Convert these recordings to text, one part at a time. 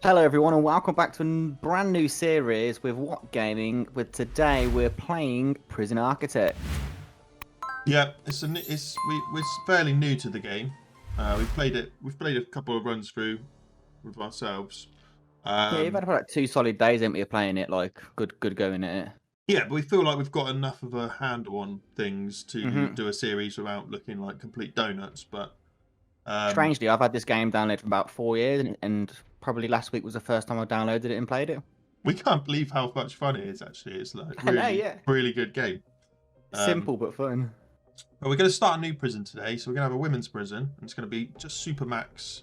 Hello everyone and welcome back to a brand new series with WAT Gaming. With today we're playing Prison Architect. Yeah, we're fairly new to the game. We've played a couple of runs through with ourselves. Yeah, you've had about 2 solid days, haven't you, playing it? Like good going at it. Yeah, but we feel like we've got enough of a handle on things to do a series without looking like complete donuts. But Strangely, I've had this game downloaded for about 4 years, and probably last week was the first time I downloaded it and played it. we can't believe how much fun it is. Actually, it's like I know, really, yeah. really good game. Simple but fun. But we're going to start a new prison today, so we're going to have a women's prison, and it's going to be just SUPERMAX,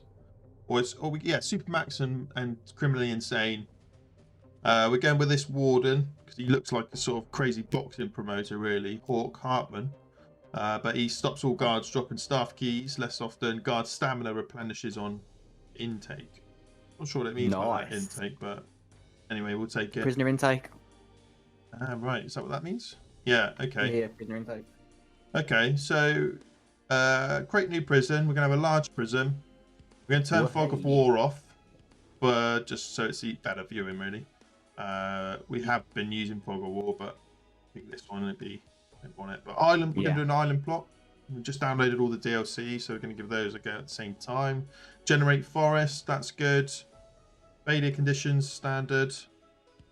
SUPERMAX and criminally insane. We're going with this warden because he looks like a sort of crazy boxing promoter, really, Hawk Hartman. But he stops all guards dropping staff keys less often. Guard stamina replenishes on intake. Not sure what it means by that intake, but anyway, we'll take it. Prisoner intake. Right, is that what that means? Yeah, okay. Yeah, prisoner intake. Okay, so create new prison. We're going to have a large prison. We're going to turn Fog of War off, but just so it's better viewing, really. We have been using Fog of War, but I think this one would be on it. But island, we're going to do an island plot. We just downloaded all the DLC, so we're going to give those a go at the same time. Generate forest, that's good. Failure conditions, standard.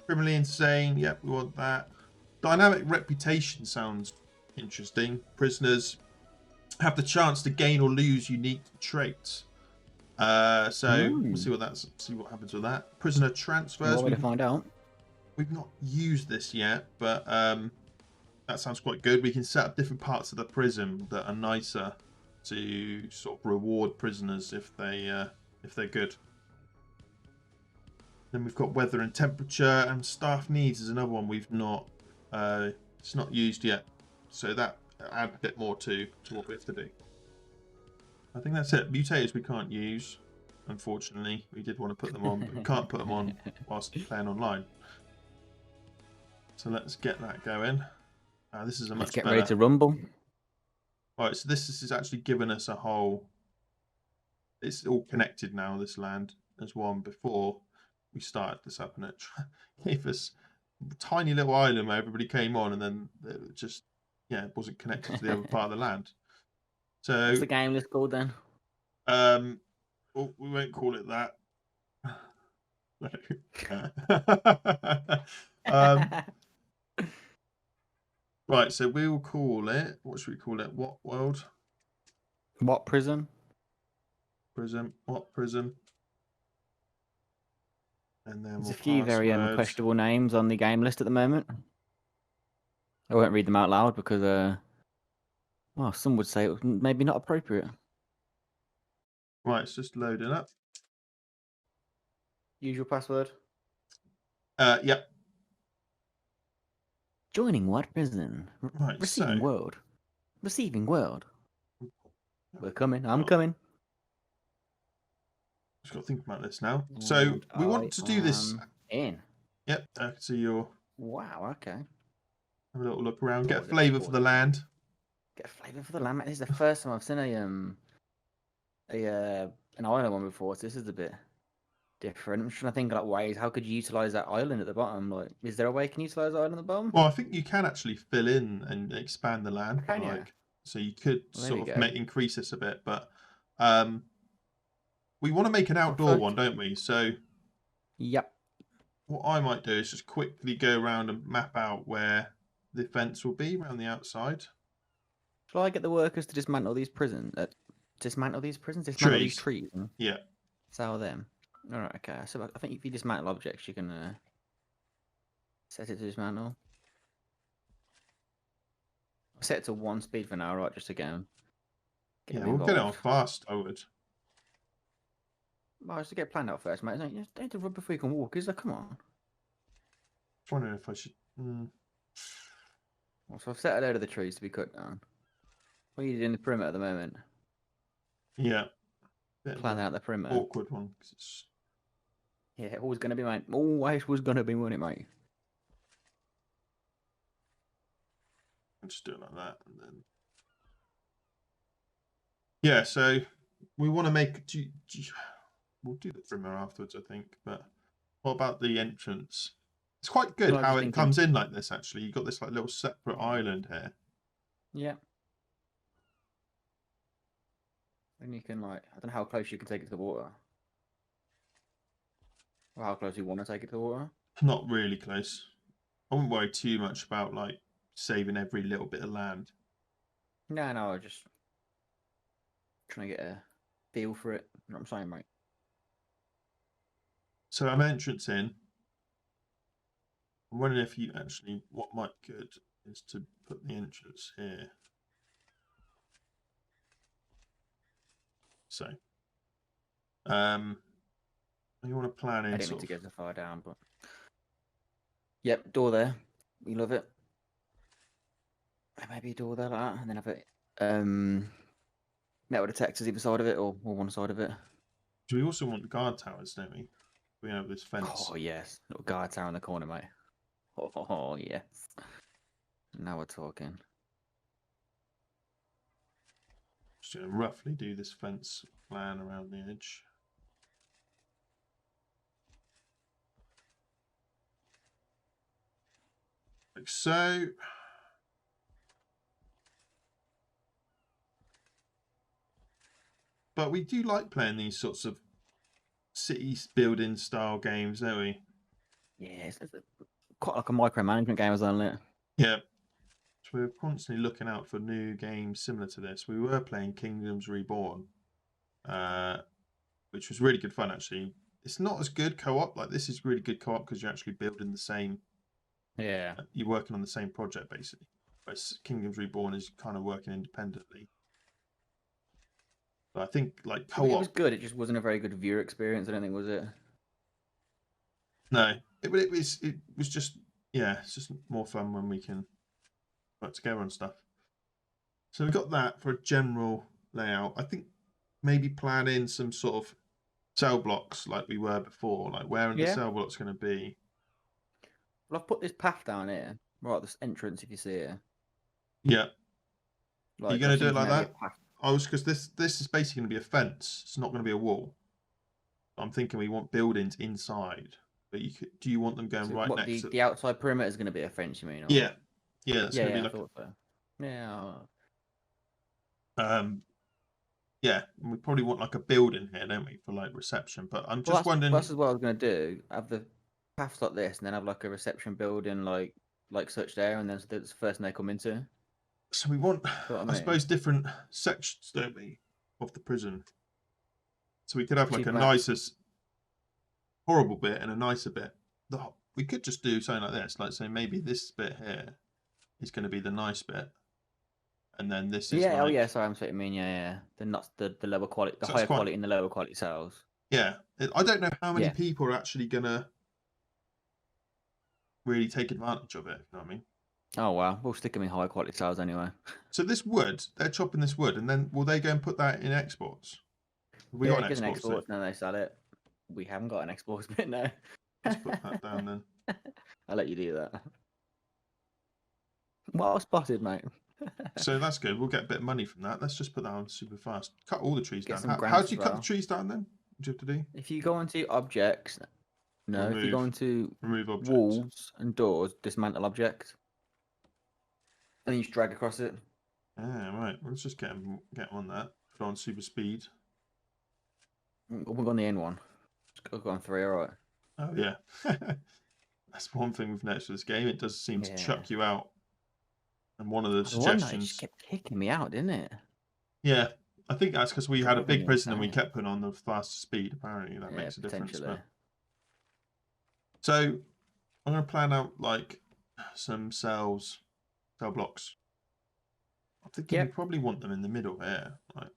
Criminally insane, yep, we want that. Dynamic reputation sounds interesting. Prisoners have the chance to gain or lose unique traits. We'll see what happens with that. Prisoner transfers. What way to find out? We've not used this yet, but that sounds quite good. We can set up different parts of the prison that are nicer to sort of reward prisoners if they're good. Then we've got weather and temperature, and staff needs is another one we've not. It's not used yet, so that adds a bit more to what we have to do. I think that's it. Mutators we can't use, unfortunately. We did want to put them on, but we can't put them on whilst playing online. So let's get that going. This is a much better. Let's get ready to rumble. Right, so this is actually giving us a whole. It's all connected now. This land as one. Before we started this up, and it gave us a tiny little island where everybody came on, and then it just it wasn't connected to the other part of the land. So what's the game list called then? Well, we won't call it that. Right, so we will call it. What should we call it? What world? What prison? Prison. What prison? And then there's a few very questionable names on the game list at the moment. I won't read them out loud because, well, some would say it was maybe not appropriate. Right, it's just loading up. Usual password. Yep. Joining what prison? Right, receiving world. Receiving world. We're coming. I'm coming. Just got to think about this now. So we want to do this. In. Yep. I can see your. Wow. Okay. Have a little look around. Get a flavour for the land. Get a flavour for the land. This is the first time I've seen an island one before. So this is a bit different. I'm trying to think like ways. How could you utilize that island at the bottom? Like, is there a way you can utilize the island at the bottom? Well, I think you can actually fill in and expand the land. So you could sort of increase this a bit, but we want to make an outdoor one, don't we? So yep. What I might do is just quickly go around and map out where the fence will be around the outside. Shall I get the workers to dismantle these prisons? Dismantle these trees? Yeah. Sell them. All right. Okay. So I think if you dismantle objects, you can set it to dismantle. Set it to 1 speed for now, right? Just to get we'll get it on fast, I would. Well, just to get planned out first, mate. You don't have to run before you can walk, is there? Come on. I'm wondering if I should. Well, so I've set a load of the trees to be cut down. What are you doing in the perimeter at the moment? Yeah. Plan out the perimeter. Awkward one. It's... Yeah, always going to be, mate. Always was going to be, wasn't it, mate? I'll just do it like that. And then... Yeah, so we want to make... we'll do the trimmer afterwards, I think. But what about the entrance? It's quite good Well, I was how just it thinking- comes in like this. Actually, you've got this like little separate island here. Yeah. And you can like, I don't know how close you can take it to the water. Or how close you want to take it to the water. Not really close. I wouldn't worry too much about like saving every little bit of land. No, I was just trying to get a feel for it. You know what I'm saying, mate? So I'm entrance in. I'm wondering if you actually, what might be good is to put the entrance here. So, you want to plan in I didn't sort mean to of... go so far down, but yep, door there. We love it. Maybe a door there like that, and then have it metal detectors either side of it or one side of it. Do we also want the guard towers, don't we? We have this fence. Oh yes, little guard tower in the corner, mate. Oh yes. Now we're talking. Just going to roughly do this fence plan around the edge. Like so. But we do like playing these sorts of city building style games, don't we? Yeah, it's quite like a micromanagement game, isn't it? Yeah. So we're constantly looking out for new games similar to this. We were playing Kingdoms Reborn, which was really good fun, actually. It's not as good co-op. Like, this is really good co-op because you're actually building the same... Yeah. You're working on the same project, basically. Whereas Kingdoms Reborn is kind of working independently. But I think, like, co-op... It was good. It just wasn't a very good viewer experience, I don't think, was it? No. It was just... Yeah, it's just more fun when we can work together on stuff. So we've got that for a general layout. I think maybe plan in some sort of cell blocks like we were before. Like, where are the cell blocks going to be? Well, I've put this path down here, right at this entrance, if you see it. Yeah. Like, Are you going to do it like that? Because this is basically going to be a fence. It's not going to be a wall. I'm thinking we want buildings inside. But do you want them going So right what, next to... the outside perimeter is going to be a fence, you mean? Or... Yeah. Yeah, that's yeah, going to be I like... thought so. Yeah. Yeah, and we probably want like a building here, don't we, for like reception? But I'm just wondering... That's what I was going to do. Have the paths like this, and then have like a reception building like such there, and then that's the first thing they come into. So we want, I I suppose, different sections, don't we, of the prison? So we could have like a nicer, horrible bit and a nicer bit. We could just do something like this, like say maybe this bit here is going to be the nice bit, and then this is yeah. like... Oh yeah, sorry, I'm saying. I mean, yeah. The lower quality, the higher quality, and the lower quality cells. Yeah, I don't know how many people are actually gonna really take advantage of it. You know what I mean? Oh wow, we'll stick them in high quality cells anyway. So this wood, they're chopping this wood, and then will they go and put that in exports? We got an export, and then they sell it. We haven't got an exports bit now. Let's put that down then. I'll let you do that. Well spotted, mate. So that's good. We'll get a bit of money from that. Let's just put that on super fast. Cut all the trees down. Some How do you cut the trees down then? What do you have to do? If you go into objects, if you go into remove objects. walls and doors, dismantle object, and then you just drag across it. Ah, right. Let's just get on that. Put on super speed. We're on the N one. Just go on 3, alright. Oh yeah. That's one thing we've noticed with this game. It does seem to chuck you out. And one of the suggestions... One just kept kicking me out, didn't it? Yeah. I think that's because we had a big prison and we kept putting on the faster speed. Apparently that makes a difference. But... So I'm going to plan out like some cell blocks. I'm thinking we probably want them in the middle here. Like,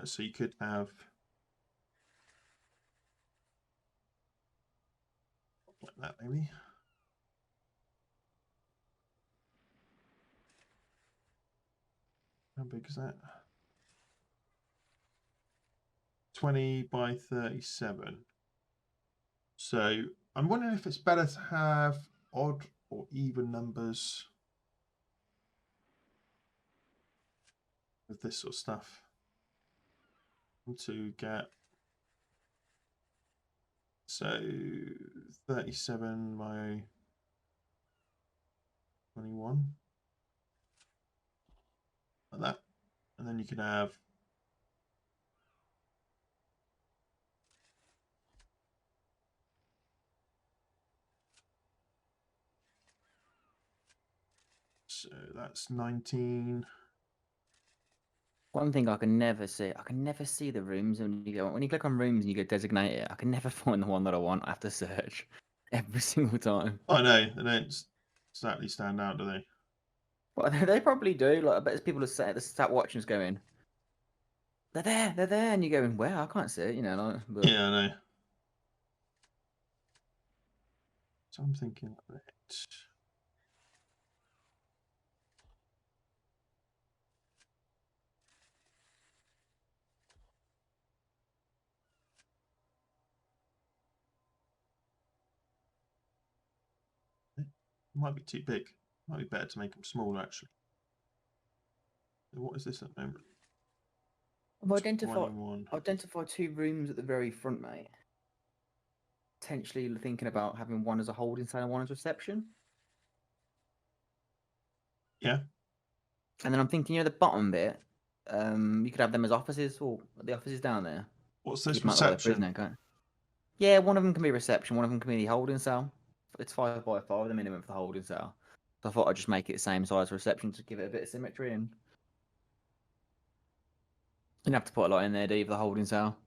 so you could have... like that maybe. How big is that? 20 by 37. So I'm wondering if it's better to have odd or even numbers with this sort of stuff. To get So 37 by 21. Like that. And then you can have so that's 19. One thing I can never see the rooms when you click on rooms and you go designate it. I can never find the one that I want. I have to search every single time. I know, they don't exactly stand out, do they? Well, they probably do. Like I bet there's people that sat watching us going, they're there, and you're going, where? I can't see it, you know. Like, but... Yeah, I know. So I'm thinking of it. It might be too big. Might be better to make them smaller, actually. So what is this at the moment? I've identified 2 rooms at the very front, mate. Potentially thinking about having one as a holding cell and one as reception. Yeah. And then I'm thinking, the bottom bit, you could have them as offices, or the offices down there. What's this, Keep 'em out of the way of reception? prison, can't you? Yeah, one of them can be reception, one of them can be the holding cell. It's 5 by 5, the minimum for the holding cell. So I thought I'd just make it the same size as reception to give it a bit of symmetry, and you don't have to put a lot in there, do you, for the holding cell?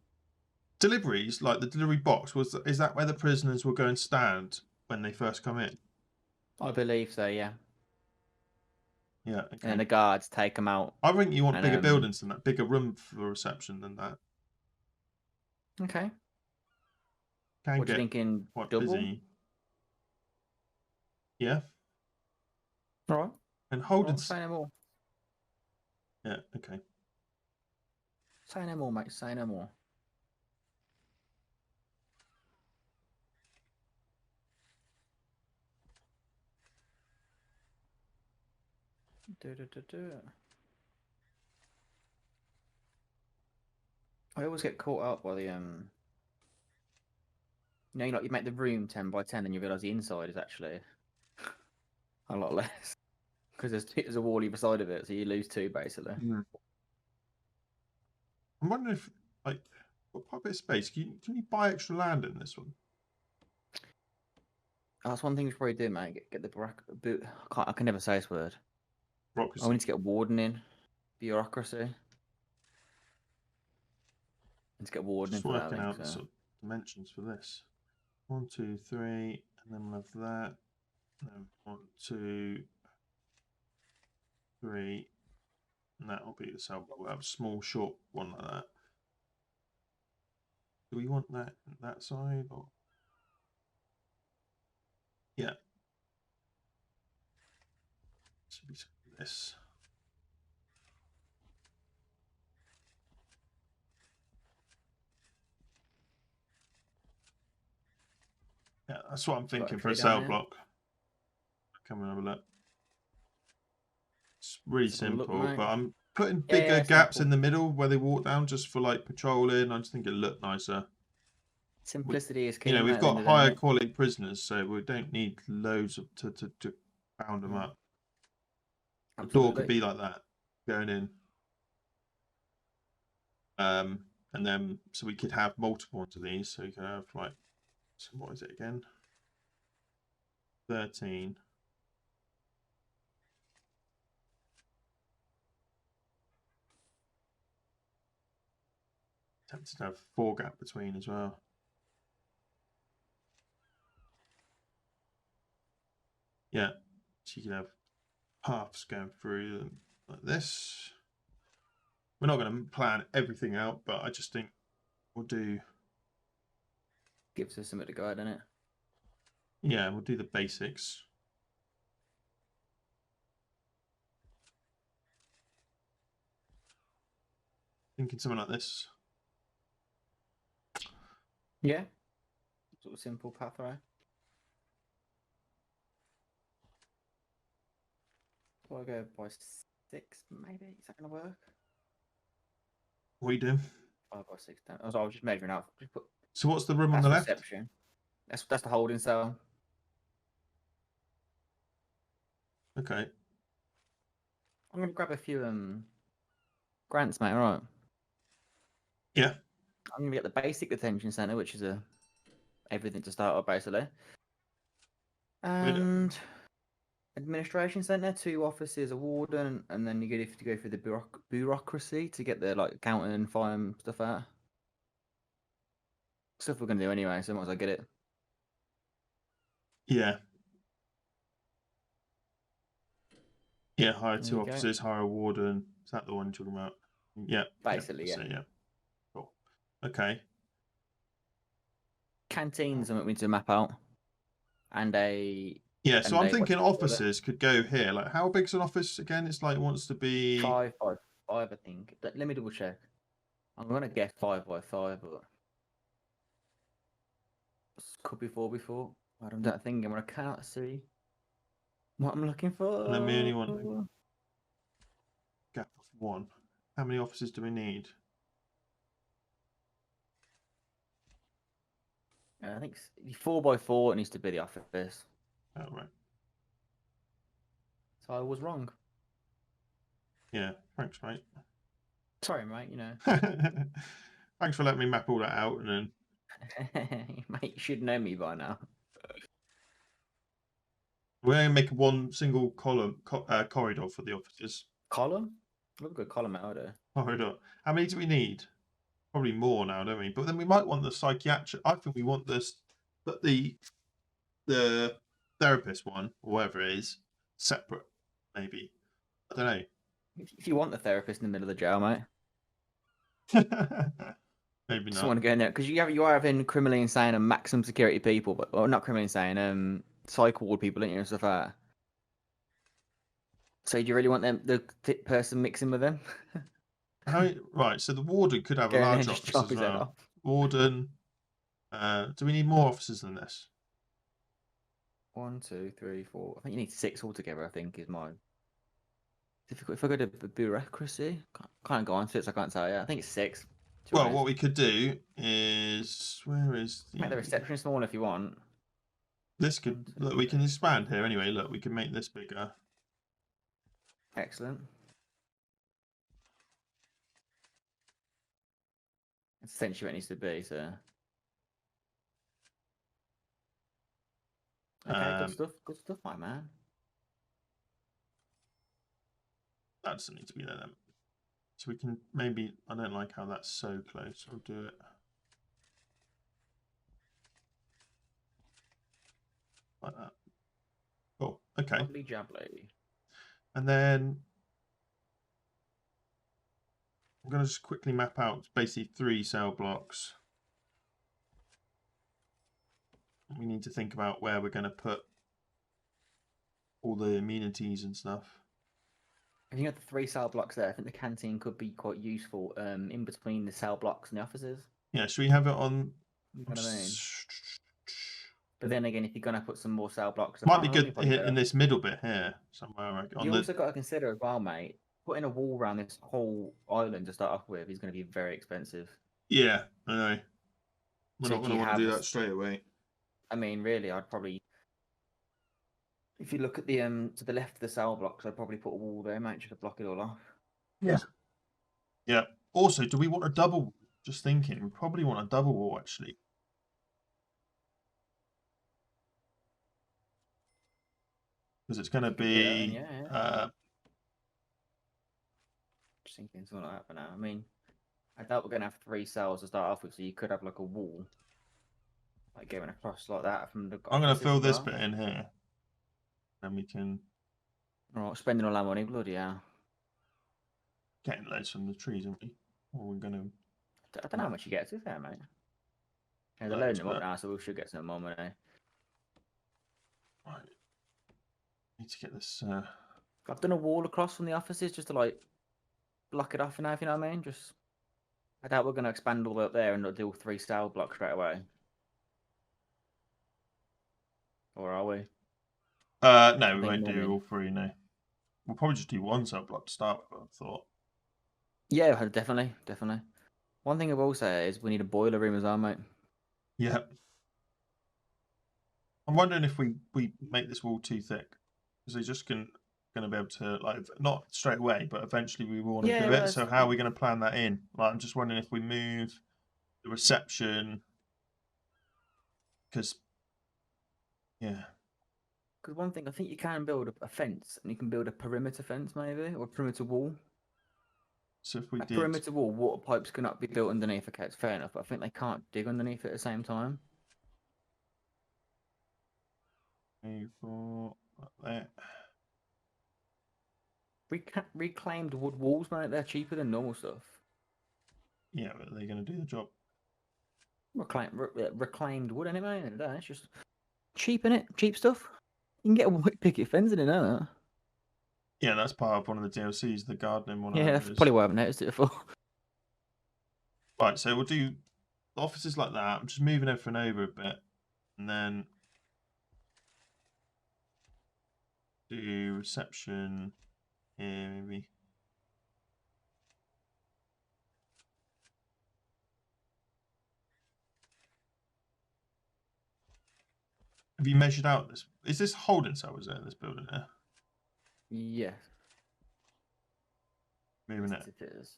Deliveries, like the delivery box, is that where the prisoners will go and stand when they first come in? I believe so, yeah. Yeah, And then okay. the guards take them out. I think you want and, bigger buildings than that, bigger room for reception than that. Okay. Can What do you get thinking? quite Double? busy. Yeah. All right. And holding. Say no more. Yeah, okay. Say no more, mate. Say no more. I always get caught up by the you make the room 10 by 10, and you realise the inside is actually a lot less because there's a wall either side of it, so you lose 2 basically. I'm wondering if, like, got quite a bit of space. Can you buy extra land in this one? That's one thing we should probably do, mate. Get the I can never say this word. Bureaucracy. I need to get a warden in. Bureaucracy. Let's get a warden in Just for that, I working think. out the sort of dimensions for this. 1, 2, 3, and then we'll have that. And then 1, 2, 3, and that will be the cell block. We'll have a small, short one like that. Do we want that side or? Yeah. Should be this. Yeah, that's what I'm thinking for a cell block. Come and have a look. It's really simple, but I'm putting bigger gaps in the middle where they walk down just for like patrolling. I just think it'll look nicer. Simplicity is key. We've got higher quality prisoners, so we don't need loads of to pound them up. The door could be like that, going in. And then so we could have multiple of these. So you could have like, so what is it again? 13. Tempted to have 4 gap between as well. Yeah, so you can have paths going through them like this. We're not going to plan everything out, but I just think we'll do. Gives us something to guide, doesn't it? Yeah, we'll do the basics. Thinking something like this. Yeah. Sort of simple pathway. I'll go by 6, maybe. Is that going to work? What are you doing? 5 by 6. I was just measuring out. Just put So what's the room on That's the left? reception. That's the holding cell. Okay. I'm gonna grab a few grants, mate. All right. Yeah. I'm gonna get the basic detention center, which is everything to start off basically, and administration center, 2 offices, a warden, and then you have to go through the bureaucracy to get the like accounting and fire stuff out. Stuff we're gonna do anyway, so might as well get it. Yeah. Yeah, hire 2 officers, hire a warden. Is that the one you're talking about? Yeah. Basically, yeah. So, yeah. Cool. Okay. Canteens something we need to map out. And yeah, so I'm thinking offices could go here. Like, how big's an office again? It's like it wants to be 5 by 5, I think. Let me double check. I'm gonna guess 5 by 5, but could be 4 before. I don't think I can't see what I'm looking for. And then we only want a gap of 1. How many offices do we need? I think 4 by 4 it needs to be the office. Oh, right. So I was wrong. Yeah, thanks, mate. Sorry, mate, you know. Thanks for letting me map all that out and then... Mate, you should know me by now. We're going to make 1 single column corridor for the offices. Column? We've got a good column out there. Corridor. How many do we need? Probably more now, don't we? But then we might want the psychiatric. I think we want this, but the therapist one, or whatever it is, separate, maybe. I don't know. If you want the therapist in the middle of the jail, mate. Maybe Just not. want to go in there because you are having criminally insane and maximum security people, but well, not criminally insane, psych ward people, don't you, and stuff like that. So do you really want the person mixing with them? Right, so the warden could have a large office as well. Warden. Do we need more officers than this? 1, 2, 3, 4. I think you need 6 altogether. I think is my difficult. If I go to the bureaucracy, can't go on to it, so I can't tell you. I think it's 6. Well, what we could do is where is make the reception small if you want. This could look. We can expand here anyway. Look, we can make this bigger. Excellent. It's essentially what it needs to be. So. Okay, good stuff. Good stuff, my man. That doesn't need to be there then. So we can maybe. I don't like how that's so close. I'll do it like that. Cool. Okay. Lovely jubbly. And then I'm going to just quickly map out basically 3 cell blocks. We need to think about where we're going to put all the amenities and stuff. If you got the 3 cell blocks there, I think the canteen could be quite useful in between the cell blocks and the offices. Yeah, should we have it on? You know what I mean? But then again, if you're going to put some more cell blocks... Might be good in this middle bit here, somewhere. You also got to consider as well, mate, putting a wall around this whole island to start off with is going to be very expensive. Yeah, I know. We're not going to want to do that straight away. I mean, really, I'd probably... If you look at the to the left of the cell blocks, I'd probably put a wall there, mate, just to block it all off. Yeah. Yeah. Also, do we want a double? Just thinking, we probably want a double wall, actually. Because it's going to be... Just thinking something like that for now. I mean, I doubt we're going to have 3 cells to start off with, so you could have like a wall. Like going across like that from the... I'm going to fill this bit in here. Then we can... Alright, spending all our money, bloody hell. Getting loads from the trees, aren't we? Or we're going to... I don't know how much you get, to be fair, mate. Yeah, they're loading them up now, so we should get some more money. Right. Need to get this... I've done a wall across from the offices just to, like, block it off and everything, you know what I mean? Just... I doubt we're going to expand all the way up there and do 3 cell blocks straight away. Or are we? No, we won't do all 3, no. We'll probably just do 1 cell block to start with, I thought. Yeah, definitely, definitely. One thing I will say is we need a boiler room as well, mate. Yeah. I'm wondering if we make this wall too thick, because they're just going to be able to, like, not straight away, but eventually we want to Yeah, do well, it. So how are we going to plan that in? Like, I'm just wondering if we move the reception, because yeah. because one thing I think you can build a fence, and you can build a perimeter fence maybe, or a perimeter wall. So if we A did perimeter wall, water pipes cannot be built underneath. Okay, it's fair enough, but I think they can't dig underneath at the same time. like that. Reclaimed wood walls, mate. They're cheaper than normal stuff. Yeah, but they're going to do the job. Reclaimed wood, anyway. It's just cheap, innit? Cheap stuff. You can get a white picket fence in it, know that? Yeah, that's part of one of the DLCs, the gardening one. Yeah, that's probably why I haven't noticed it before. Right, so we'll do offices like that. I'm just moving everything over a bit, and then do reception here, maybe. Have you measured out this? Is this holding cell? Is it in this building here? Yes. Moving it. It is.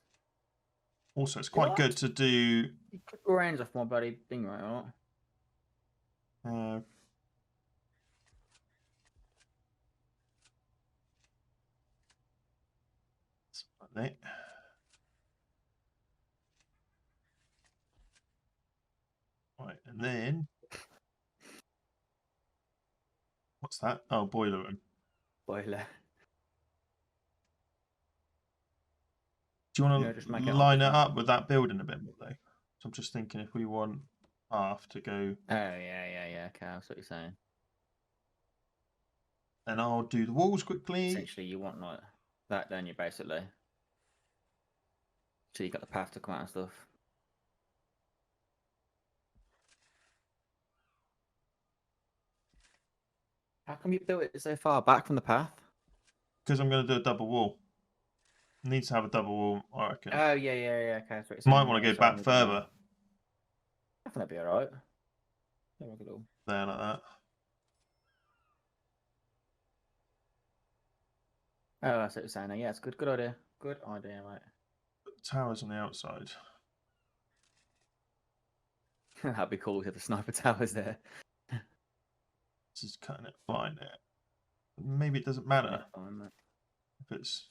Also, it's quite good to do. You clip your hands off my bloody thing, right? Or not? Like that. Right, and then what's that? Oh, boiler room. Boiler. Do you want Yeah, to just make it line it office, up with that building a bit more though? So I'm just thinking if we want half to go, Oh yeah. Okay, that's what you're saying. then I'll do the walls quickly. Essentially, you want like that, don't you? Basically, so you got the path to come out and stuff. How come you built it so far back from the path? Because I'm going to do a double wall. It needs to have a double wall, I reckon. Oh yeah. Okay, that's what you're Might saying. want to Yeah, go sorry, back further. I think that'd be alright. Yeah, like There, like that. Oh, that's what you're saying. Yeah, it's good. Good idea. Good idea, mate. Towers on the outside. That'd be cool if the sniper towers there. This is cutting it fine there. Maybe it doesn't matter Yeah, fine, mate. if it's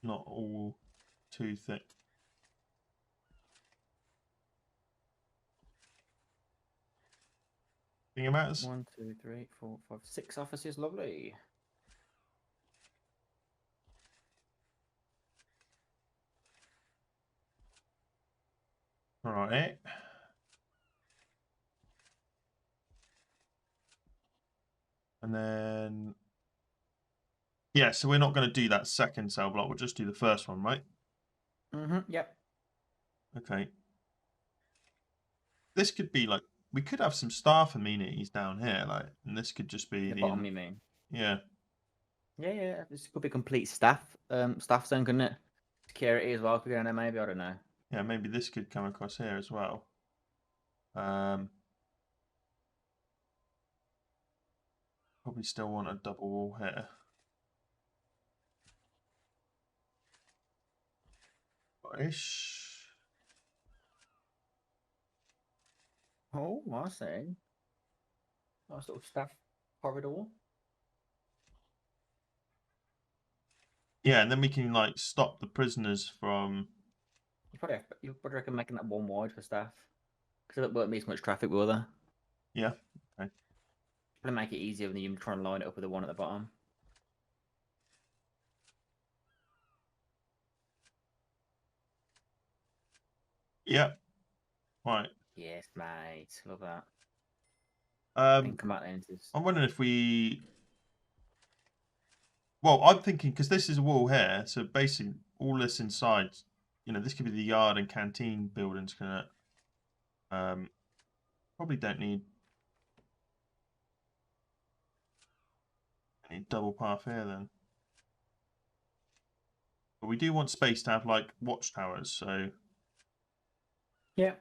not all too thick. Think it matters? 1, 2, 3, 4, 5, 6 offices. Lovely. All right. And then, yeah, so we're not going to do that second cell block. We'll just do the first one, right? Yep. Okay. This could be like, we could have some staff amenities down here, like, and this could just be The bottom, you mean? yeah. Yeah. This could be complete staff zone, couldn't it? Security as well. Could go in there, maybe. I don't know. Yeah, maybe this could come across here as well. Probably still want a double wall here. Ish. Oh, I see. Nice little staff corridor. Yeah, and then we can like stop the prisoners from. You probably reckon making that one wide for staff, because it won't be as much traffic, will there? Yeah. Okay. Probably make it easier when you try and line it up with the one at the bottom. Yeah. Right. Yes, mate. Love that. Um, Come out then. I'm wondering if we. Well, I'm thinking because this is a wall here, so basically all this inside, you know, this could be the yard and canteen buildings. Can it? Probably don't need any double path here then. But we do want space to have like watchtowers, so Yeah.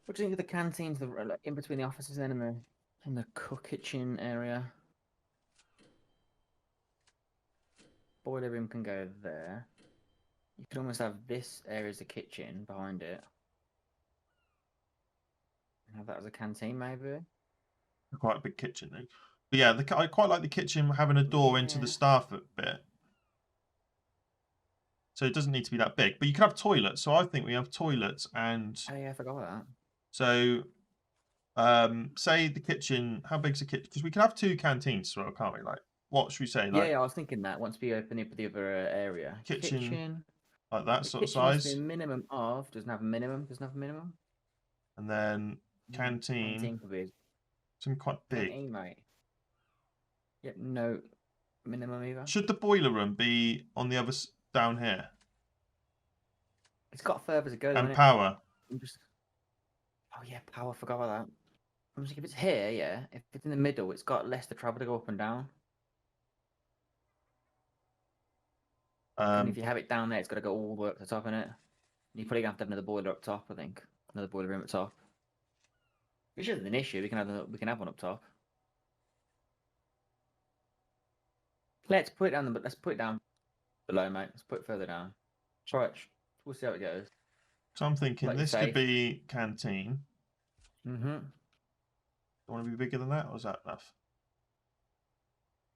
What do you think of the canteens, like, in between the offices then and the cook kitchen area? Boiler room can go there. You could almost have this area as a kitchen behind it. Have that as a canteen, maybe. Quite a big kitchen though. But yeah, I quite like the kitchen having a door into the Yeah. staff bit. So it doesn't need to be that big. But you can have toilets. So I think we have toilets and Oh yeah, I forgot about that. so say the kitchen, how big's the kitchen? Because we can have 2 canteens as well, can't we? Like, what should we say? Yeah, Like, yeah, I was thinking that once we open up the other area. kitchen, like that The sort of kitchen needs to be a size. minimum of, doesn't have a minimum, doesn't have a minimum. And then canteen, Canteen could be something quite big. canteen, mate. Yep, no minimum either. Should the boiler room be on the other down here? It's got further to go, And doesn't it? power. Oh yeah, power, forgot about that. I'm just, if it's here, yeah. If it's in the middle, it's got less to travel to go up and down. And if you have it down there, it's got to go all the way up to the top, innit? You probably have to have another boiler up top, I think. Another boiler room up top. Which isn't an issue. We can have one up top. Let's put it down. But let's put it down below, mate. Let's put it further down. Try it. We'll see how it goes. So I'm thinking Like this safe. could be canteen. Mm-hmm. Do you want to be bigger than that, or is that enough?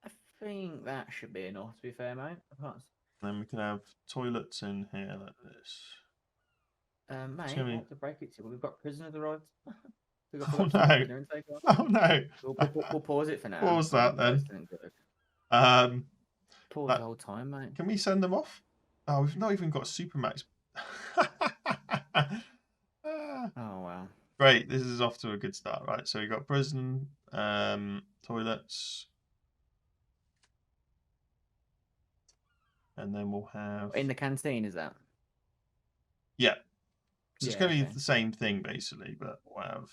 I think that should be enough, to be fair, mate. Then we can have toilets in here like this. Mate, Jimmy. not to break it to you, but we've got prisoners arrived. Oh no! Oh no! We'll pause it for now. Pause that then. Pause the whole time, mate. Can we send them off? Oh, we've not even got SUPERMAX. Oh wow! Great, this is off to a good start, right? So we got prison, toilets, and then we'll have in the canteen. Is that? Yeah. So it's going to okay. be the same thing basically, but we'll have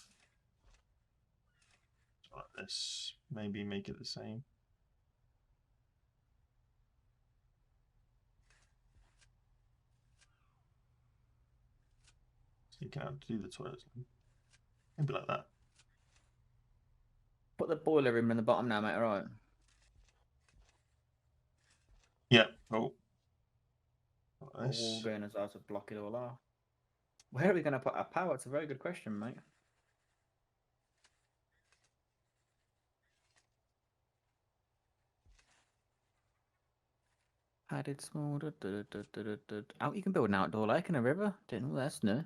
like this. Maybe make it the same. So you can do the toilets. Maybe like that. Put the boiler room in the bottom now, mate. All right. Yeah. Cool. Wall going as well to block it all off. Where are we going to put our power? It's a very good question, mate. Added small. Oh, you can build an outdoor lake in a river. Didn't know that's new.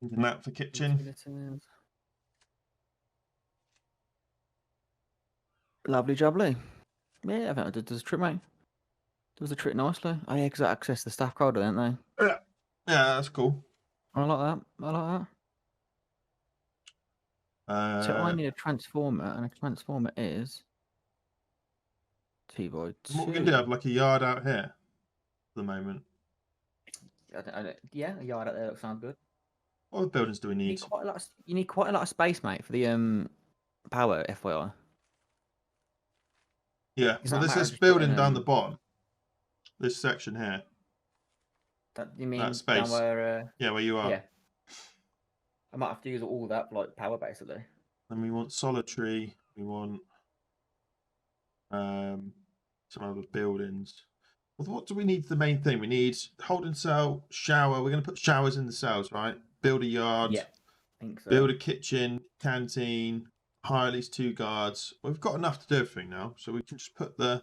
And that for kitchen. Lovely jubbly. Yeah, I think I did this trick, mate. Does the trick nicely. Oh yeah, because I access the staff crowd, don't they? Yeah, that's cool. I like that. I like that. So I need a transformer, and a transformer is 2 by 2. What we're going to do, have like a yard out here at the moment. Yeah, a yard out there sounds good. What buildings do we need? You need quite a lot of space, mate, for the power, FYI. Yeah, well, there's this building down the bottom. This section here. You mean that space? Down where, yeah, where you are. Yeah. I might have to use all that for like power, basically. Then we want solitary. We want some other buildings. Well, what do we need? The main thing we need: holding cell, shower. We're going to put showers in the cells, right? Build a yard. Yeah, I think so. Build a kitchen, canteen. Hire at least 2 guards. We've got enough to do everything now, so we can just put the.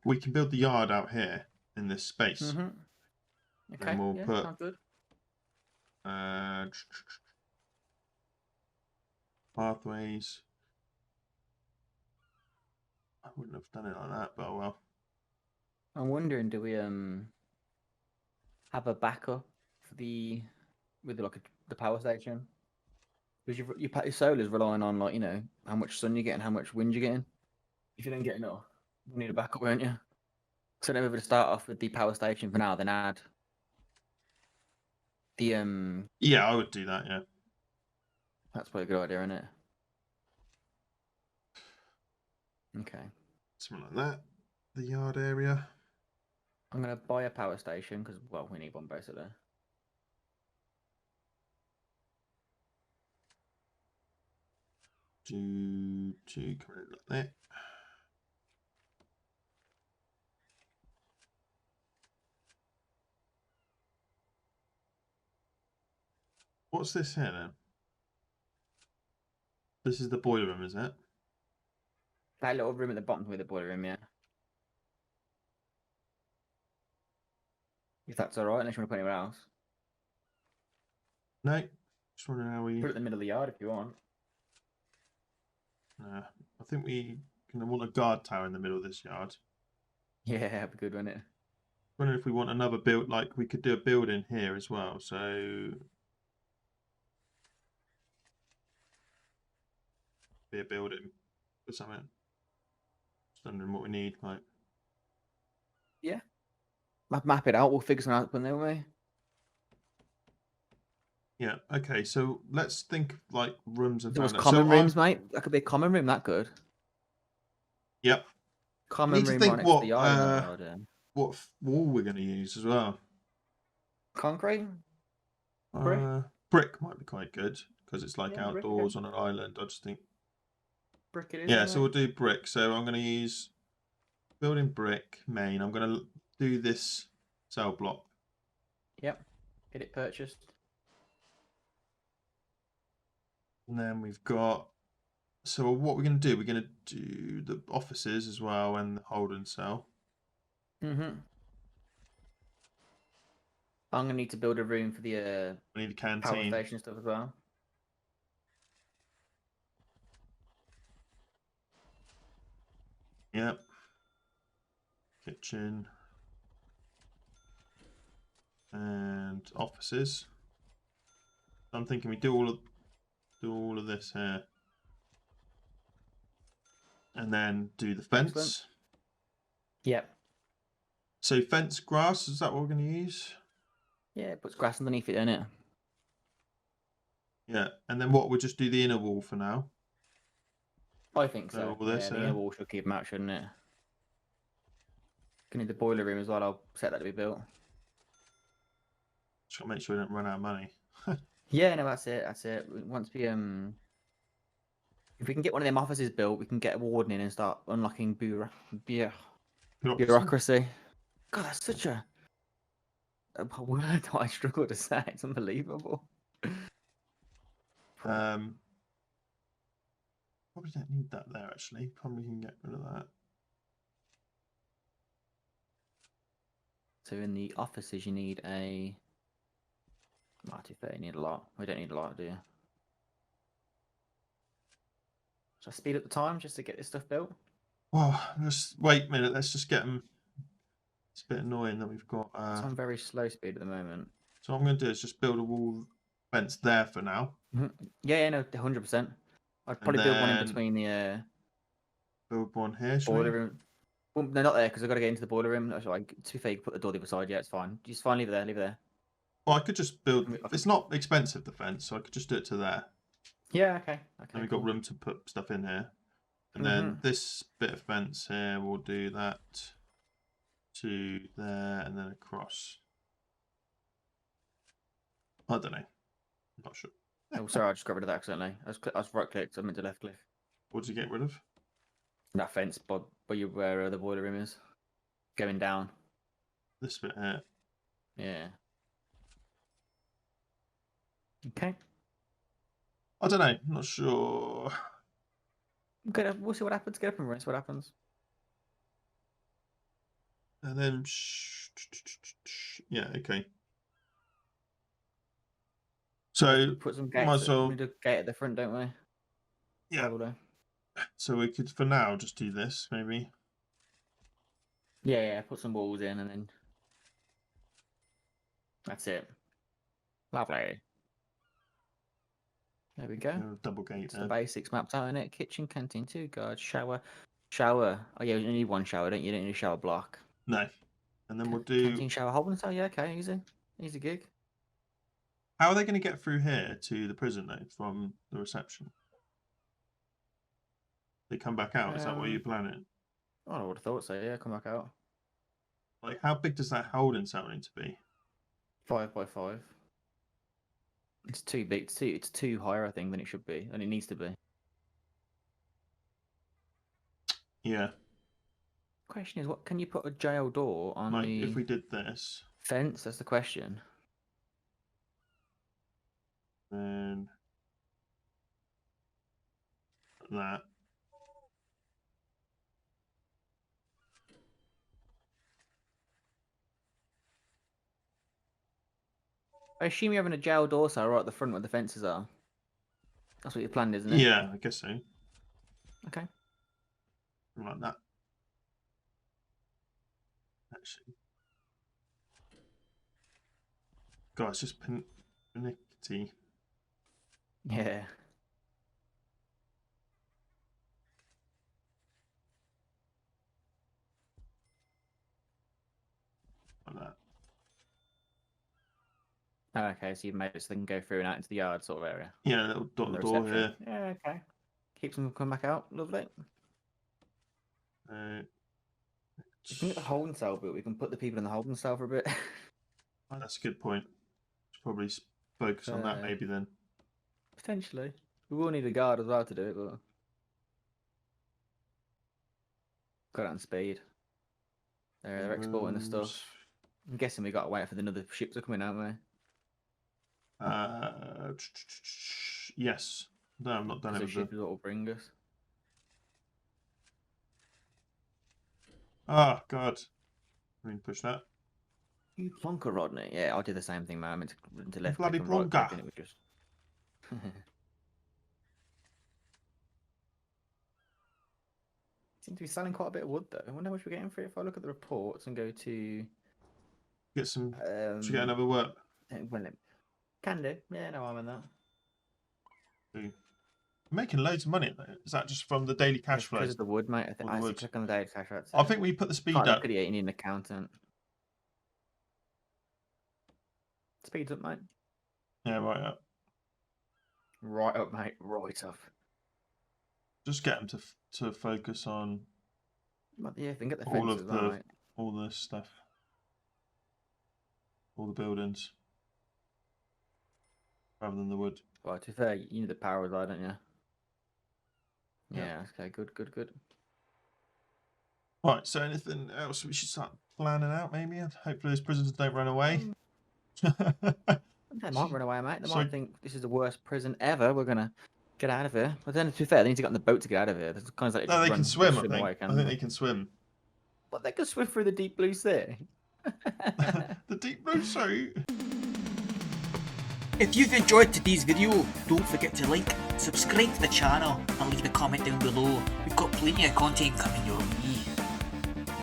We can build the yard out here in this space. Mm-hmm. Okay. And we'll put. Sounds good. Pathways. I wouldn't have done it like that, but oh well. I'm wondering, do we have a backup for with the power station? Because your solar's relying on, like, how much sun you get and how much wind you're getting. If you don't get enough, you need a backup, won't you? So then we're going to start off with the power station for now, then add the Yeah, I would do that. Yeah, that's probably a good idea, isn't it? Okay. Something like that. The yard area. I'm gonna buy a power station because, well, we need one basically. Two, come in like that. What's this here then? This is the boiler room, is it? That little room at the bottom with the boiler room, yeah. If that's all right, unless you want to put anywhere else. No. Just wondering how we. Put it in the middle of the yard if you want. I think we kind of want a guard tower in the middle of this yard. Yeah, that'd be good, wouldn't it? Wondering if we want another build, like we could do a building here as well. So be a building or something. Just wondering what we need, like. Yeah. Map it out. We'll figure something out, won't we? Yeah. Okay. So let's think like rooms and. There was common rooms, mate. That could be a common room. That good. Yep. Common Need to room think right next to the yard. What wall we're going to use as well. Concrete. Brick. Brick might be quite good because it's like Yeah, brick, outdoors on an island. I just think. Brick it is. Yeah. So we'll do brick. So I'm going to use building brick main. I'm going to do this cell block. Yep. Get it purchased. And then we've got. So what we're going to do? We're going to do the offices as well and the holding cell. Mm-hmm. I'm gonna need to build a room for the We need a canteen. power station stuff as well. Yep. Kitchen. And offices. I'm thinking we do all of this here. And then do the fence. Excellent. Yep. So fence grass, is that what we're going to use? Yeah, it puts grass underneath it, doesn't it? Yeah, and then what? We'll just do the inner wall for now. I think so. All this, yeah, the inner wall should keep them out, shouldn't it? Gonna need the boiler room as well. I'll set that to be built. Just gotta make sure we don't run out of money. Yeah, no, that's it. That's it. Once we if we can get one of them offices built, we can get a warden in and start unlocking bureaucracy. God, that's such a word that I struggle to say. It's unbelievable. Probably don't need that there actually. Probably can get rid of that. So in the offices, you need a. You need a lot. We don't need a lot, do you? Should I speed up the time just to get this stuff built? Well, just wait a minute. Let's just get them. It's a bit annoying that we've got. So I'm very slow speed at the moment. So what I'm going to do is just build a wall fence there for now. Yeah, no, 100%. I'd probably build one in between the. Build one here. Boiler room. Well, no, not there because I've got to get into the boiler room. Like, to be fair, you can put the door the other side. Yeah, it's fine. Just fine. Leave it there. Leave it there. Well, I could just build. It's not expensive, the fence, so I could just do it to there. Yeah. Okay. And we've got room to put stuff in here. And then this bit of fence here, we'll do that to there and then across. I don't know. I'm not sure. Oh, sorry, I just got rid of that accidentally. I was right clicked. I meant to left click. What did you get rid of? That fence, but where the boiler room is, going down. This bit here. Yeah. Okay. I don't know. I'm not sure. Okay, we'll see what happens. Get up and rinse. What happens? And then, yeah, okay. So put some gates. We do a gate at the front, don't we? Yeah. Probably. So we could, for now, just do this, maybe. Yeah. Put some walls in, and then that's it. Lovely. There we go. Double gate. It's the basics mapped out in it. Kitchen, canteen, 2 guards, shower. Oh yeah, you need 1 shower, don't you? You don't need a shower block. No. And then we'll do canteen, shower, holding cell. Yeah, okay, easy gig. How are they going to get through here to the prison though from the reception? They come back out. Is that what you're planning? I would have thought so. Yeah, come back out. Like, how big does that holding cell need to be? 5 by 5. It's too big. It's too higher, I think, than it should be, and it needs to be. Yeah. Question is, what can you put a jail door on Like, the if we did this fence? That's the question. then that. I assume you're having a jail door cell right at the front where the fences are. That's what your plan is, isn't it? Yeah, I guess so. Okay. Something like that. Actually. God, it's just panicky. Yeah. Like that. Oh, okay, so you've made it so they can go through and out into the yard sort of area. Yeah, a little The door reception. here. Yeah, okay. Keeps them coming back out. Lovely. If we can get the holding cell built, we can put the people in the holding cell for a bit. Oh, that's a good point. Should probably focus on that maybe then. Potentially. We will need a guard as well to do it, but got it on speed. They're exporting the stuff. I'm guessing we got to wait for the other ships to come in, haven't we? Yes. No, I'm not done it The with ship is what will bring us. Oh, God. I mean, push that. You plonker, Rodney. Yeah, I'll do the same thing, man. I meant to left Bloody click and right click, plonker. and it would just... Seem to be selling quite a bit of wood, though. I wonder how much we're getting for it. If I look at the reports and go to... Get some... should get another work? Well, can do. Yeah, no harm in that. I'm making loads of money, though. Is that just from the daily cash flow? Because of the wood, mate. I think I wood. click on the daily cash flow. I think we put the speed up. Look at it, you need an accountant. Speeds up, mate. Yeah, right up. Right up, mate. Right up. Just get them to focus on Yeah, then get the all fences, of the mate. all the stuff, all the buildings, rather than the wood. Well, to be fair, you need the power as well, don't you? Yeah. Yeah, okay, good. Right, so anything else we should start planning out, maybe? Hopefully those prisoners don't run away. They might run away, mate. They might think this is the worst prison ever. We're going to get out of here. But then, to be fair, they need to get on the boat to get out of here. There's kind of like No, they can swim, I think. Away, I think they can swim. But they can swim through the deep blue sea. The deep blue sea. If you've enjoyed today's video, don't forget to like, subscribe to the channel and leave a comment down below. We've got plenty of content coming your way.